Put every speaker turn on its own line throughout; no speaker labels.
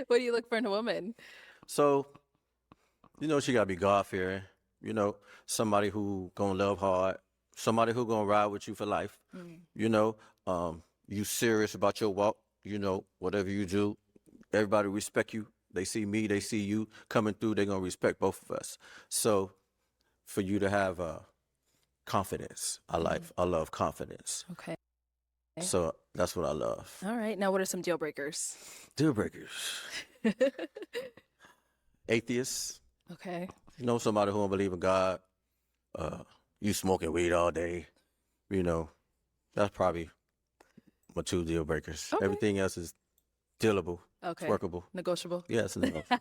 What do you look for in a woman?
So, she gotta be God-fearing, somebody who gonna love hard, somebody who gonna ride with you for life,
Mm.
you know, you serious about your walk, whatever you do, everybody respect you. They see me, they see you coming through, they gonna respect both of us. So for you to have confidence,
Mm.
I love confidence.
Okay.
So that's what I love.
All right. Now, what are some deal breakers?
Deal breakers. Atheists,
Okay.
somebody who don't believe in God, uh, you smoking weed all day, you know, that's probably my two deal breakers.
Okay.
Everything else is dealable. It's
Okay.
workable.
Negotiable.
Yeah, it's negotiable.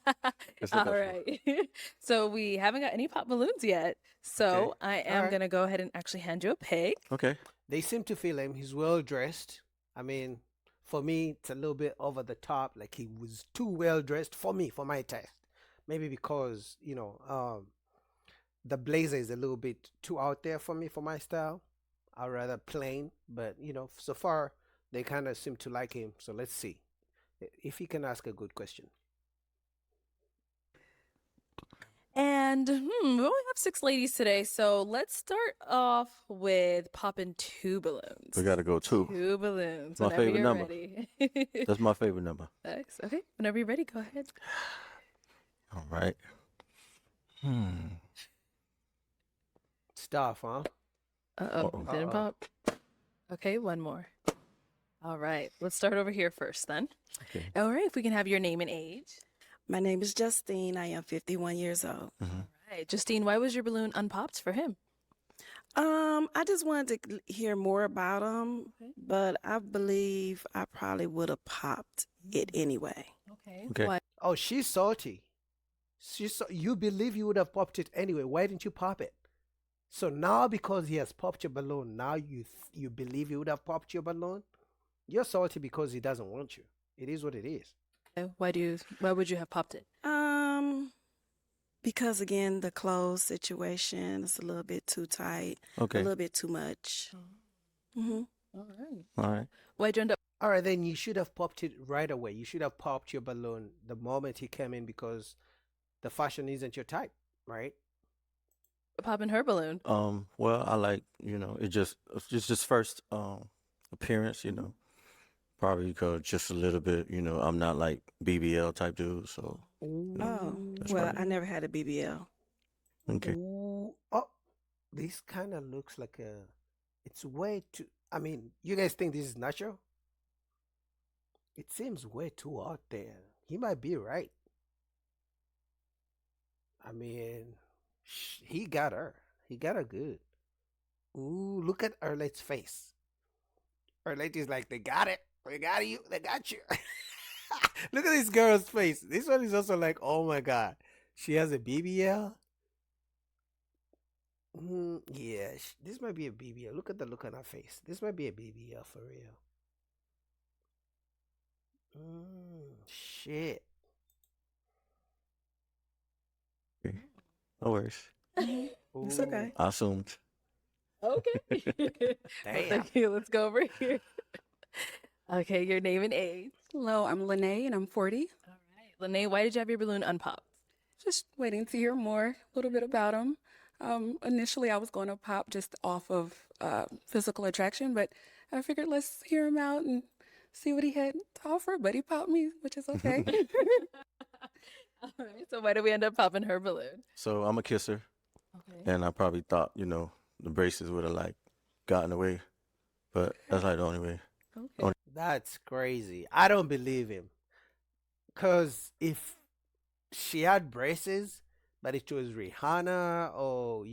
It's
All
negotiable.
right. So we haven't got any pop balloons yet.
Okay.
So I
All
am
right.
gonna go ahead and actually hand you a pig.
Okay.
They seem to feel him. He's well dressed. I mean, for me, it's a little bit over the top. Like he was too well dressed for me, for my taste. Maybe because the blazer is a little bit too out there for me, for my style. I'd rather plain. But so far they kind of seem to like him. So let's see if he can ask a good question.
And we only have 6 ladies today, so let's start off with popping 2 balloons.
We gotta go two.
2 balloons.
My
Whenever
favorite
you're
number.
ready.
That's my favorite number.
Nice. Okay. Whenever you're ready, go ahead.
All right.
Stuff, huh?
Uh-oh.
Uh-oh.
Didn't
Uh-oh.
pop. Okay, one more. All right. Let's start over here first then.
Okay.
All right. If we can have your name and age.
My name is Justine. I am 51 years old.
Mm-hmm.
All right. Justine, why was your balloon unpopped for him?
I just wanted to hear more about him,
Okay.
but I believe I probably would have popped it anyway.
Okay.
Okay.
Why?
Oh, she's salty. You believe you would have popped it anyway. Why didn't you pop it? So now because he has popped your balloon, now you believe you would have popped your balloon? You're salty because he doesn't want you. It is what it is.
Why would you have popped it?
Because again, the clothes situation is a little bit too tight,
Okay.
a little bit too much. hmm
All right.
All right.
Why'd you end up
All right, then you should have popped it right away. You should have popped your balloon the moment he came in because the fashion isn't your type, right?
popping her balloon?
Well, I like, it's just first appearance, probably because just a little bit, I'm not like BBL type dude, so
Oh,
that's
well,
probably
I never had a BBL.
okay.
Ooh, oh, this kind of looks like it's way too, I mean, you guys think this is natural? It seems way too out there. He might be right. I mean, he got her. He got her good. Ooh, look at Arlette's face. Arlette is like, they got it. They got you. They got you. Look at this girl's face. This one is also like, oh my God. She has a BBL? Yeah, this might be a BBL. Look at the look on her face. This might be a BBL for real. Shit.
Okay. No worries.
It's
Ooh,
okay.
I assumed.
Okay. Well,
damn.
thank you. Let's go over here. Okay, your name and age.
Hello, I'm Lene and I'm 40.
All right. Lene, why did you have your balloon unpopped?
Just waiting to hear more, a little bit about him. Initially, I was going to pop just off of physical attraction, but I figured let's hear him out and see what he had to offer. But he popped me, which is okay.
All right. So why did we end up popping her balloon?
So I'm a kisser,
Okay.
and I probably thought, the braces would have like gotten away, but that's like the only way.
Okay.
That's crazy. I don't believe him. Because if she had braces, but it was Rihanna or,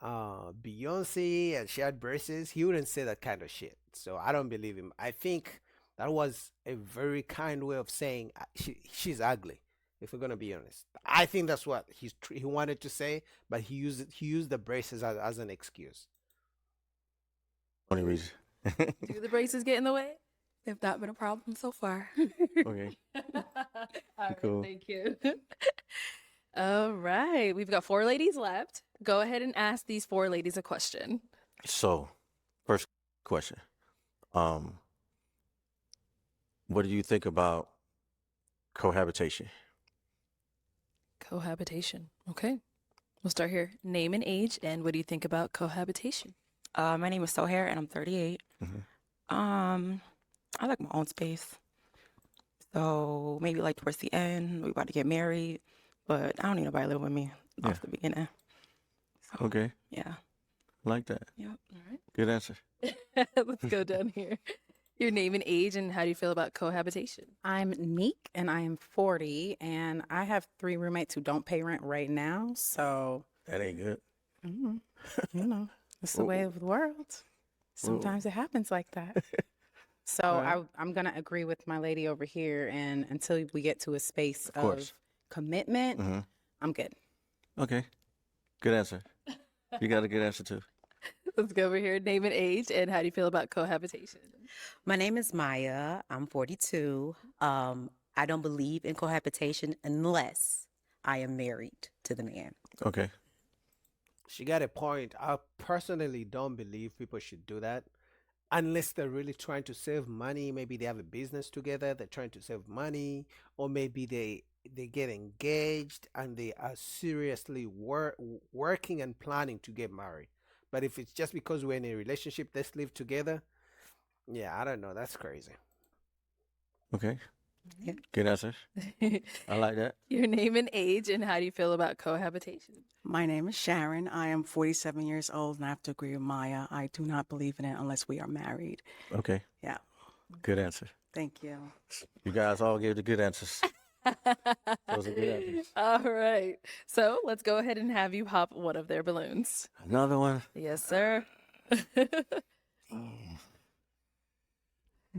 Beyonce and she had braces, he wouldn't say that kind of shit. So I don't believe him. I think that was a very kind way of saying she's ugly. If we're gonna be honest, I think that's what he wanted to say, but he used the braces as an excuse.
Only reason.
Do the braces get in the way?
They've not been a problem so far.
Okay.
All right,
Cool.
thank you. All right, we've got 4 ladies left. Go ahead and ask these 4 ladies a question.
So, first question. What do you think about Cohabitation.
Cohabitation. Okay. We'll start here. Name and age, and what do you think about cohabitation?
My name is Sohair, and I'm 38. I like my own space. So maybe like towards the end, we about to get married, but I don't need nobody living with me
Yeah.
off the beginning. So,
Okay.
yeah.
Like that.
Yep.
All right.
Good answer.
Let's go down here. Your name and age, and how do you feel about cohabitation?
I'm Neek and I am 40 and I have 3 roommates who don't pay rent right now. So,
That ain't good.
mm, you know, it's the way of the world. Sometimes it happens like that. So
Alright.
I'm going to agree with my lady over here. And until we get to a space
Of course.
of commitment,
Mhm.
I'm good.
Okay. Good answer. You got a good answer too.
Let's go over here. Name and age, and how do you feel about cohabitation?
My name is Maya. I'm 42. I don't believe in cohabitation unless I am married to the man.
Okay.
She got a point. I personally don't believe people should do that unless they're really trying to save money. Maybe they have a business together, they're trying to save money, or maybe they get engaged and they are seriously working and planning to get married. But if it's just because we're in a relationship, let's live together. Yeah, I don't know. That's crazy.
Okay.
Yeah.
Good answer. I like that.
Your name and age, and how do you feel about cohabitation?
My name is Sharon. I am 47 years old, and I have to agree with Maya. I do not believe in it unless we are married.
Okay.
Yeah.
Good answer.
Thank you.
You guys all gave the good answers. Those are good answers.
All right. So let's go ahead and have you pop one of their balloons.
Another one.
Yes, sir.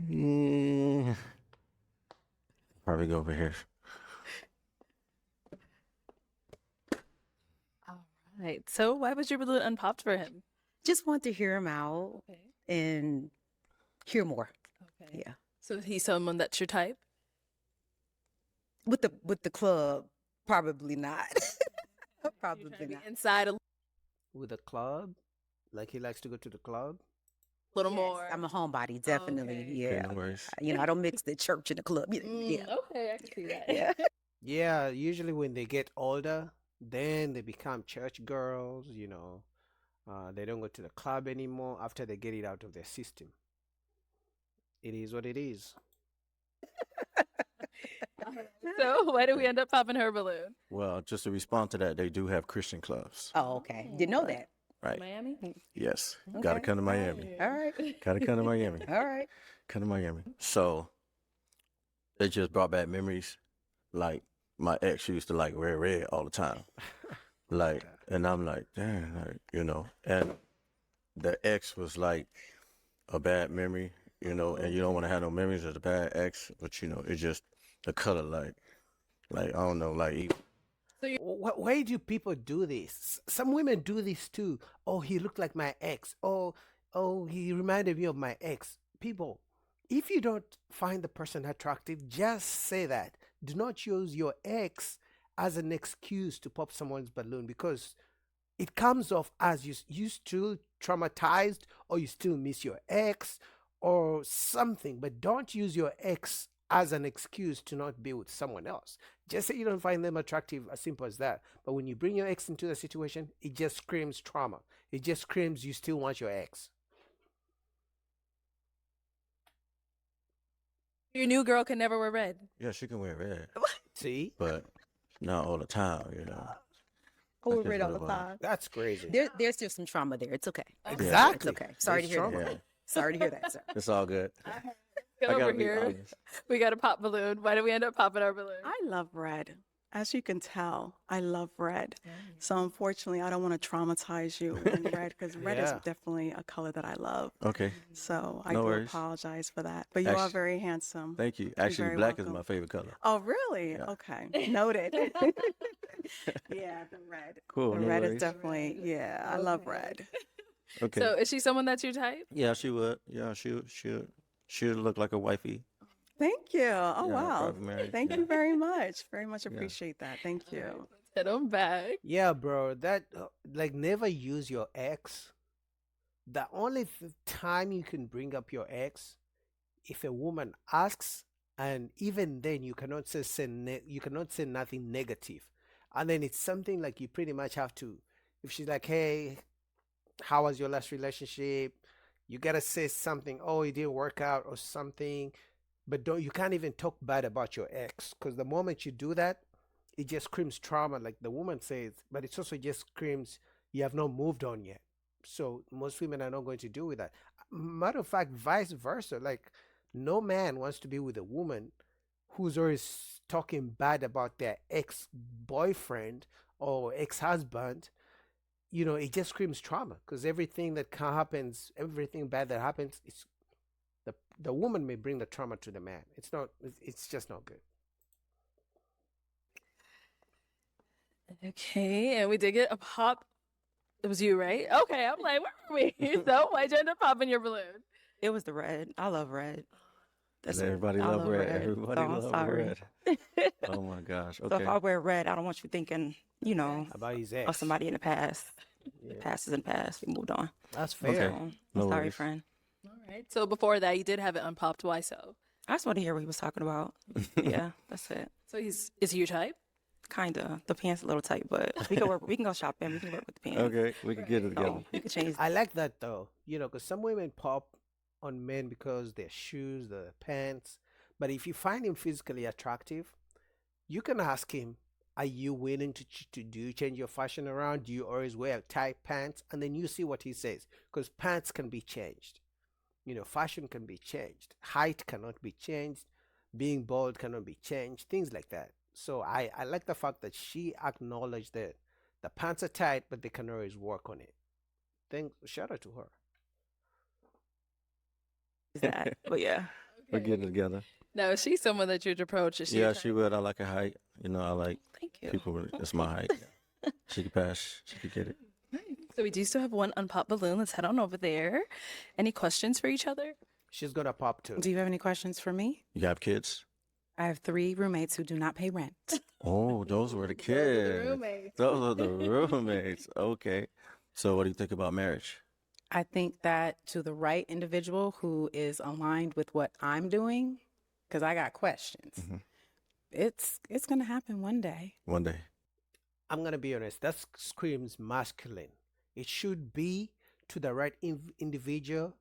Yeah. Probably go over here.
All right. So why was your balloon unpopped for him?
Just want to hear him out
Okay.
and hear more.
Okay.
Yeah.
So he's someone that's your type?
With the club, probably not.
You're
Probably
trying to be
not.
inside a
With a club, like he likes to go to the club.
little
Yes,
more.
I'm a homebody, definitely.
Okay.
Yeah.
Okay, no worries.
You know, I don't mix the church and the club. Yeah.
Okay, I can see that.
Yeah.
Yeah, usually when they get older, then they become church girls, you know. They don't go to the club anymore after they get it out of their system. It is what it is.
So why did we end up popping her balloon?
Well, just to respond to that, they do have Christian clubs.
Oh, okay. Didn't know that.
Right.
Miami?
Yes. Gotta
Okay.
come to Miami.
All right.
Gotta come to Miami.
All right.
Come to Miami. So it just brought back memories. Like my ex used to like wear red all the time. Like, and I'm like, damn, like, you know. And the ex was like a bad memory, you know, and you don't want to have no memories of the bad ex, but you know, it's just the color, like I don't know, like evil.
Why do people do this? Some women do this too. Oh, he looked like my ex. Oh, he reminded me of my ex. People, if you don't find the person attractive, just say that. Do not use your ex as an excuse to pop someone's balloon because it comes off as you still traumatized or you still miss your ex or something. But don't use your ex as an excuse to not be with someone else. Just say you don't find them attractive, as simple as that. But when you bring your ex into the situation, it just screams trauma. It just screams you still want your ex.
Your new girl can never wear red.
Yeah, she can wear red,
See?
but not all the time, you know.
Over
just
it all
what
the
it was.
time.
That's crazy.
There's still some trauma there. It's okay.
Exactly.
It's okay. Sorry to
There's
hear
trauma.
that.
Yeah,
Sorry to hear that, sir.
it's all good.
Go
I gotta
over
be
here.
honest.
We got a pop balloon. Why did we end up popping our balloon?
I love red. As you can tell, I love red. So unfortunately, I don't want to traumatize you in red because red is
Yeah.
definitely a color that I love.
Okay,
So I
No
do
worries.
apologize for that. But you are
Actu-
very handsome.
thank you. Actually,
very
black is
welcome.
my favorite color.
Oh, really?
Yeah.
Okay. Noted. Yeah, the red.
Cool.
The
No
red is
worries.
definitely, yeah, I love red.
Okay.
So is she someone that's your type?
Yeah, she would. Yeah, she would look like a wifey.
Thank you. Oh,
Yeah,
wow.
probably married,
Thank
yeah.
you very much. Very much
Yeah.
appreciate that. Thank you.
Hit them back.
Yeah, bro. That like never use your ex. The only time you can bring up your ex, if a woman asks and even then you cannot you cannot say nothing negative, and then it's something like you pretty much have to. If she's like, "Hey, how was your last relationship?" You gotta say something. Oh, it didn't work out or something, but don't you can't even talk bad about your ex because the moment you do that, it just screams trauma, like the woman says. But it's also just screams you have not moved on yet. So most women are not going to do with that. Matter of fact, vice versa. Like no man wants to be with a woman who's always talking bad about their ex-boyfriend or ex-husband. You know, it just screams trauma because everything that happens, everything bad that happens, it's the woman may bring the trauma to the man. It's not. It's just not good.
Okay, and we did get a pop. It was you, right? Okay, I'm like, where were we? So why'd you end up popping your balloon?
It was the red. I love red. That's it.
Everybody
I
love red.
red.
Everybody
So I'm
love
sorry.
red. Oh my gosh.
So if
Okay.
I wear red, I don't want you thinking, you know,
About his
of
ex.
somebody in the past. The
Yeah,
past is in the past. We moved on.
that's
Okay.
fair.
So I'm
No
sorry,
worries.
friend.
All right. So before that, you did have it unpopped. Why so?
I just want to hear what he was talking about. Yeah, that's it.
So is he your type?
Kinda. The pants a little tight, but we can work. We can go shopping. We can work with the pants.
Okay, we can get it together.
So you can change.
I like that though, you know, because some women pop on men because their shoes, their pants. But if you find him physically attractive, you can ask him, "Are you willing to do you change your fashion around? Do you always wear tight pants?" And then you see what he says, because pants can be changed. You know, fashion can be changed. Height cannot be changed. Being bald cannot be changed. Things like that. So I like the fact that she acknowledged that the pants are tight, but they can always work on it. Shout out to her.
That. But yeah,
We'll get it together.
No, she's someone that you'd approach. Is she your
Yeah,
type?
she would. I like her height. You know, I like
thank you.
people with that's my height. She could pass. She could get it.
So we do still have one unpopped balloon. Let's head on over there. Any questions for each other?
She's gonna pop too.
Do you have any questions for me?
You have kids?
I have 3 roommates who do not pay rent.
Oh, those were the kids. Those are the roommates. Okay. So what do you think about marriage?
I think that to the right individual who is aligned with what I'm doing, because I got questions,
Mhm.
it's going to happen one day.
One day.
I'm gonna be honest. That screams masculine. It should be to the right individual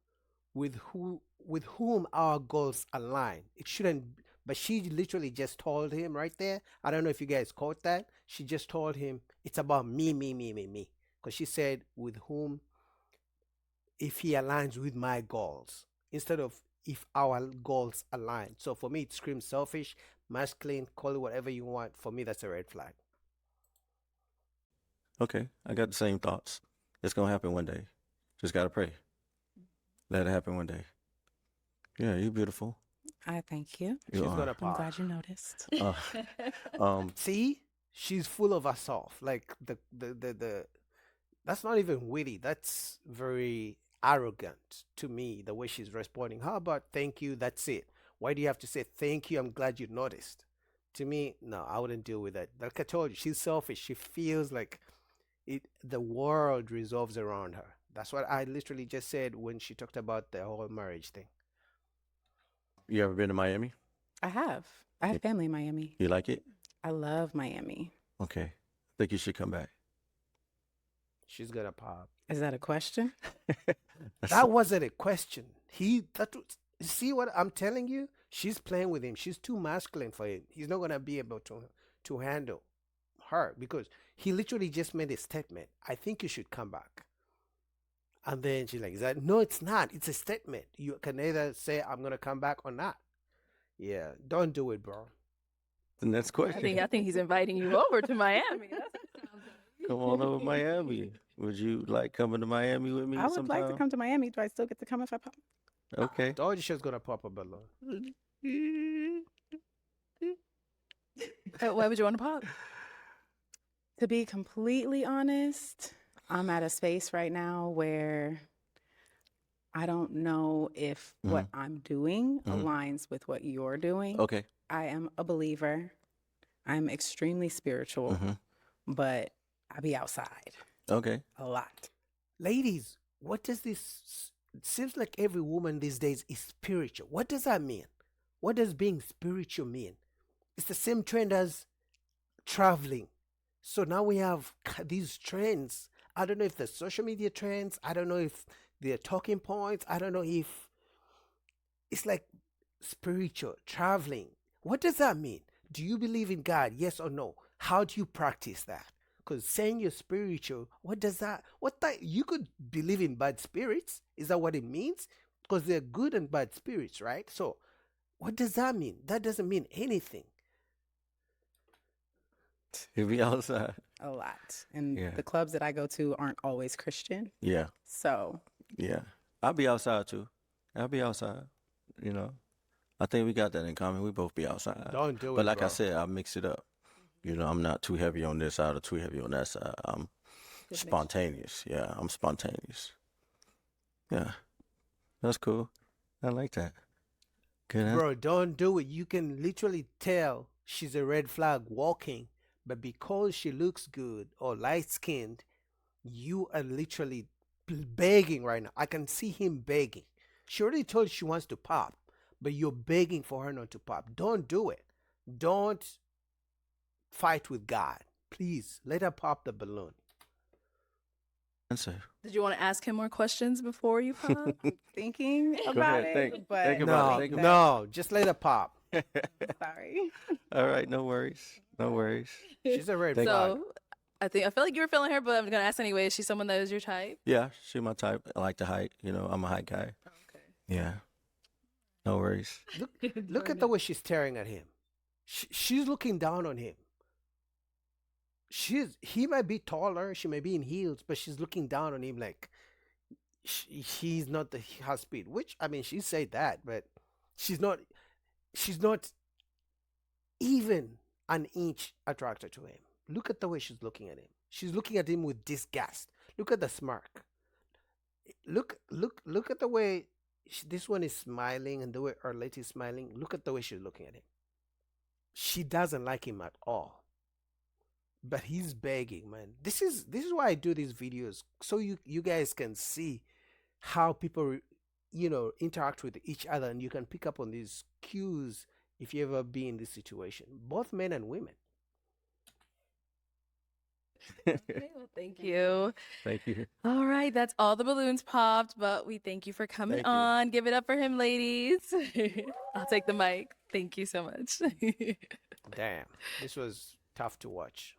with whom our goals align. It shouldn't. But she literally just told him right there. I don't know if you guys caught that. She just told him it's about me, me, me, me, me. Because she said with whom, if he aligns with my goals, instead of if our goals align. So for me, it screams selfish, masculine, call it whatever you want. For me, that's a red flag.
Okay. I got the same thoughts. It's gonna happen one day. Just gotta pray. Let it happen one day. Yeah, you're beautiful.
I thank you.
You
She's
are.
gonna
I'm
pop.
glad you noticed.
See, she's full of herself. Like the that's not even witty. That's very arrogant to me, the way she's responding. How about thank you? That's it. Why do you have to say thank you? I'm glad you noticed. To me, no, I wouldn't deal with that. Like I told you, she's selfish. She feels like the world revolves around her. That's what I literally just said when she talked about the whole marriage thing.
You ever been to Miami?
I have. I have family in Miami.
You like it?
I love Miami.
Okay. I think you should come back.
She's gonna pop.
Is that a question?
That wasn't a question. See what I'm telling you? She's playing with him. She's too masculine for him. He's not gonna be able to handle her because he literally just made a statement. I think you should come back. And then she's like, no, it's not. It's a statement. You can either say I'm gonna come back or not. Yeah, don't do it, bro.
The next question.
I think he's inviting you over to Miami. That's what it sounds like.
Come on over to Miami. Would you like coming to Miami with me
I would
sometime?
like to come to Miami. Do I still get to come if I pop?
Okay.
Told you she's gonna pop a balloon.
Why would you want to pop?
To be completely honest, I'm at a space right now where I don't know if what I'm doing aligns with what you're doing.
Okay.
I am a believer. I'm extremely spiritual, but I be outside
Okay.
a lot.
Ladies, what does this? It seems like every woman these days is spiritual. What does that mean? What does being spiritual mean? It's the same trend as traveling. So now we have these trends. I don't know if they're social media trends. I don't know if they're talking points. I don't know if it's like spiritual traveling. What does that mean? Do you believe in God? Yes or no? How do you practice that? Because saying you're spiritual, what does that? You could believe in bad spirits. Is that what it means? Because they're good and bad spirits, right? So, what does that mean? That doesn't mean anything.
He'll be outside.
A lot. And
Yeah.
the clubs that I go to aren't always Christian.
Yeah.
So
Yeah. I'll be outside too. I'll be outside. You know, I think we got that in common. We both be outside.
Don't do
But
it,
like I
bro.
said, I mix it up. You know, I'm not too heavy on this side or too heavy on that side. I'm spontaneous. Yeah, I'm spontaneous. Yeah. That's cool. I like that. Good answer.
Bro, don't do it. You can literally tell she's a red flag walking, but because she looks good or light skinned, you are literally begging right now. I can see him begging. She already told you she wants to pop, but you're begging for her not to pop. Don't do it. Don't fight with God. Please let her pop the balloon.
Answer.
Did you want to ask him more questions before you pop?
thinking
Go
about
ahead,
it,
think.
but
Think about
No,
it. Think about
no, just let her pop.
sorry.
All right, no worries. No worries.
She's a red
Thank
flag.
So I feel like you were feeling her, but I'm gonna ask anyway. Is she someone that is your type?
Yeah, she my type. I like to hike. You know, I'm a hike guy.
Okay.
Yeah. No worries.
Look at the way she's staring at him. She's looking down on him. He might be taller, she may be in heels, but she's looking down on him like he's not her speed. Which I mean, she said that, but she's not even an inch attracted to him. Look at the way she's looking at him. She's looking at him with disgust. Look at the smirk. Look at the way this one is smiling and the way Arlette is smiling. Look at the way she's looking at him. She doesn't like him at all. But he's begging, man. This is why I do these videos, so you guys can see how people interact with each other, and you can pick up on these cues if you ever be in this situation, both men and women.
Okay, well, thank you.
Thank you.
All right, that's all the balloons popped, but we thank you for coming
Thank you.
on. Give it up for him, ladies. I'll take the mic. Thank you so much.
Damn, this was tough to watch.